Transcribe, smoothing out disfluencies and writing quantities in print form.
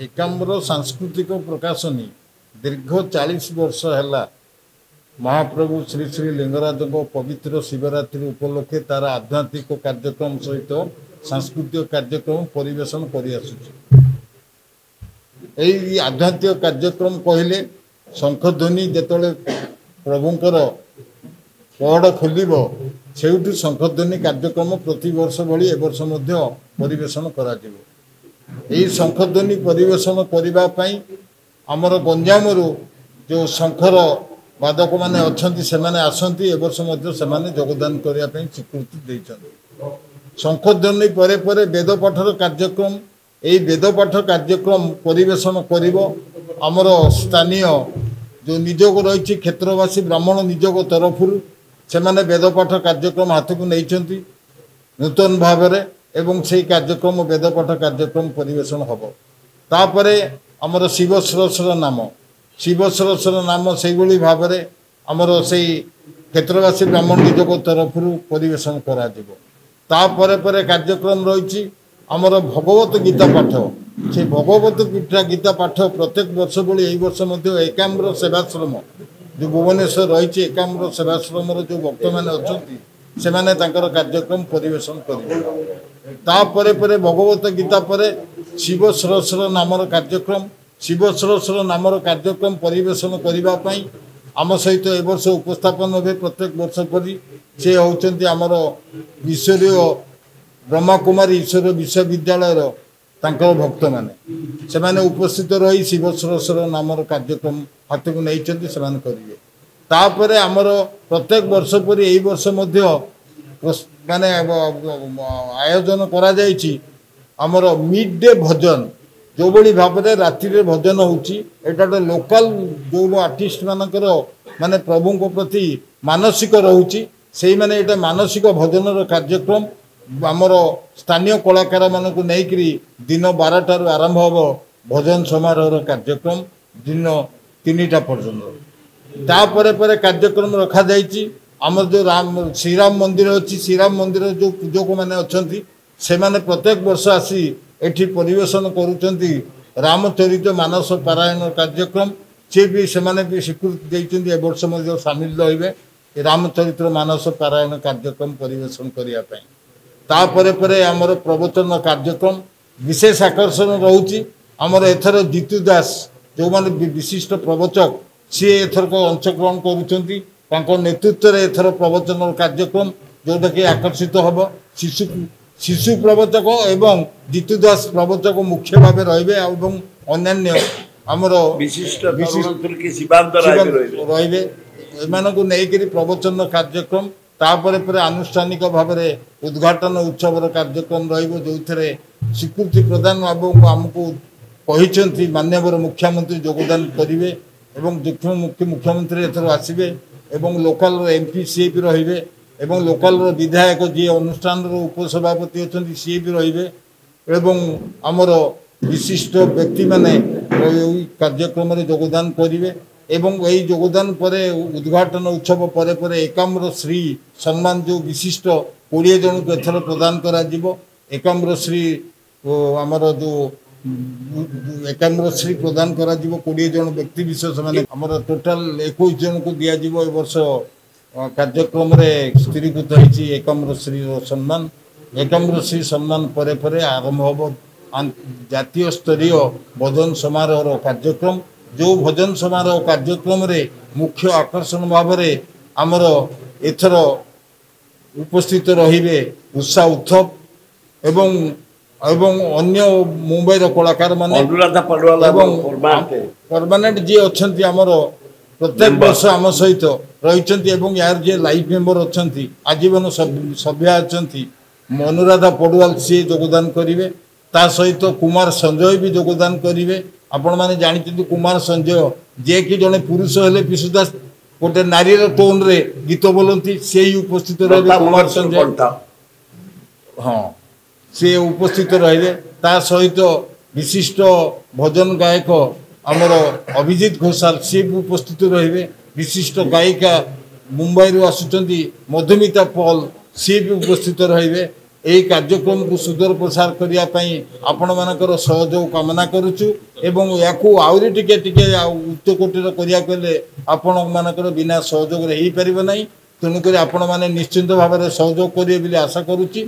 एकाम्र सांस्कृतिक प्रकाशनी दीर्घ 40 वर्ष है महाप्रभु श्री श्री लिंगराज पवित्र शिवरात्रि उपलक्षे तार आध्यात्मिक कार्यक्रम सहित सांस्कृतिक कार्यक्रम परिवेशन कर आध्यात्मिक कार्यक्रम कहले शंखध्वनि जिते प्रभुंकर पहड़ खोल से शंखध्वनि कार्यक्रम प्रति वर्ष भली वर्ष परिवेशन कर शंखध्वनि परिवेशन करने आमर गंजाम जो शंखर वादक मैंने अच्छा से आसती वर्ष योगदान करने स्वीकृति देते शंखध्वनि परे परे वेदपाठर कार्यक्रम यही वेदपाठ कार्यक्रम परिवेशन कर स्थानीय जो निजोग रही क्षेत्रवासी ब्राह्मण निजोग तरफ से वेदपाठ कार्यक्रम हाथ को नहीं नूतन भाव एवं से कार्यक्रम वेदपाठ कार्यक्रम परिवेशन हम तापर आमर शिव सरस्वर नाम से भाव में आमर से क्षेत्रवासी ब्राह्मण निजोग तरफ परिवेशन कर कार्यक्रम रही आमर भगवत गीता पाठ से भगवत गीता पाठ प्रत्येक वर्ष भली यही वर्ष एकाम्र सेवाश्रम जो भुवनेश्वर रही एकाम्र सेवाश्रम जो भक्त मैंने अच्छा से कार्यक्रम परिवेशन कर भगवत गीता पर शिव सरस्वर नामर कार्यक्रम परिवेशन करने आम सहित ए वर्ष उपस्थापन हे प्रत्येक वर्ष परी से होती आमर ईश्वरीय ब्रह्मा कुमारी ईश्वर विश्वविद्यालय भक्त मैंने से उपस्थित रही शिव सरस्वर नामर कार्यक्रम हाथ को नहीं करेंगे तापर आमर प्रत्येक वर्ष पर यही वर्ष माने आयोजन करा जायछि आमर मिड डे भजन जो बड़ी भाव में राति रे भजन होटा लोकल जो आर्टिस्ट मानकर माने प्रभु को प्रति मानसिक रोची से माने एटा मानसिक भजन कार्यक्रम आमर स्थानीय कलाकार मान को लेकिन दिन 12 आरंभ हम भजन समारोह कार्यक्रम दिन 3टा पर्यंत तापर कार्यक्रम रखा जायछि आमर जो श्रीराम मंदिर अच्छी श्रीराम मंदिर जो पूजक मैंने अच्छा से माने प्रत्येक वर्ष आसी एठी परिवेशन करुचंती रामचरित मानस पारायण कार्यक्रम सी भी से भी स्वीकृति देते ए वर्ष सामिल रहे रामचरित मानस पारायण कार्यक्रम परिवेशन करने तापर आमर प्रवचन कार्यक्रम विशेष आकर्षण रोची आमर एथर जीतू दास जो माने विशिष्ट प्रवचक सी एथर अंशग्रहण करुचंती नेतृत्व में एथर प्रवचन कार्यक्रम जोटा कि आकर्षित हम शिशु प्रवचक एवं जीतू दास प्रवचक मुख्य भाव रही अन्य आमर विशिष्ट रही नहीं प्रवचन कार्यक्रम तापर आनुष्ठानिक भाव में उद्घाटन उत्सव कार्यक्रम जो स्वीकृति प्रदान आमको कहते माननीय मुख्यमंत्री योगदान करेंगे मुख्यमंत्री एथर आसवे एवं लोकल एमपी सी भी रही एवं लोकल विधायक जी अनुष्ठान उपसभापति अच्छा सी भी रही आमर विशिष्ट व्यक्ति माने कार्यक्रम योगदान करेंगे एवं यही योगदान पर उद्घाटन उत्सव पर एकाम्र श्री सम्मान जो विशिष्ट 20 जन को एथर प्रदान करा एकाम्र श्री आमर जो एकाम्र श्री प्रदान करा 20 जन व्यक्ति विशेष माने आमर टोटाल 21 जन को दिया ए वर्ष कार्यक्रम स्थिरीकृत होती एकाम्र श्री सम्मान एकाम्र श्री सम्मान पर आरंभ हम जातीय स्तरीय भजन समारोह कार्यक्रम जो भजन समारोह कार्यक्रम रे मुख्य आकर्षण भाव में आमर एथर उपस्थित रहिबे उषा उत्थप एवं अन्य मुंबई कलाकार माने परमानेंट जी अच्छा आमर प्रत्येक वर्ष आम सहित रही यार जी लाइफ मेंबर अच्छा आजीवन सभ्या अच्छा अनुराधा पड़ुआल सी योगदान करेंगे ता सहित कुमार संजय भी योगदान करेंगे आपण मैंने जानते कुमार संजय जे कि जड़े पुरुष हेले विशुदास गोटे नारीर टोन रे गीत बोलती से ही उपस्थित रहे कुमार संजय हाँ से उपस्थित रहे ता सहित विशिष्ट भजन गायक आमर अभिजीत घोषाल सी भी उपस्थित रहे विशिष्ट गायिका मुंबई आसुचंती मधुमिता पॉल सी भी उपस्थित रहे ଏହି କାର୍ଯ୍ୟକ୍ରମକୁ ସୁଦୂର ପ୍ରସାର କରିବା ପାଇଁ ଆପଣମାନଙ୍କର ସହଯୋଗ କାମନା କରୁଛୁ ଏବଂ ୟାକୁ ଆହୁରି ଟିକେ ଉଚ୍ଚ କୋଟିର କରିବାକୁ ହେଲେ ଆପଣମାନଙ୍କର ବିନା ସହଯୋଗରେ ହେଇପାରିବ ନାହିଁ। ତେଣୁକରି ଆପଣମାନେ ନିଶ୍ଚିନ୍ତ ଭାବରେ ସହଯୋଗ କରିବେ ବୋଲି ଆଶା କରୁଛି।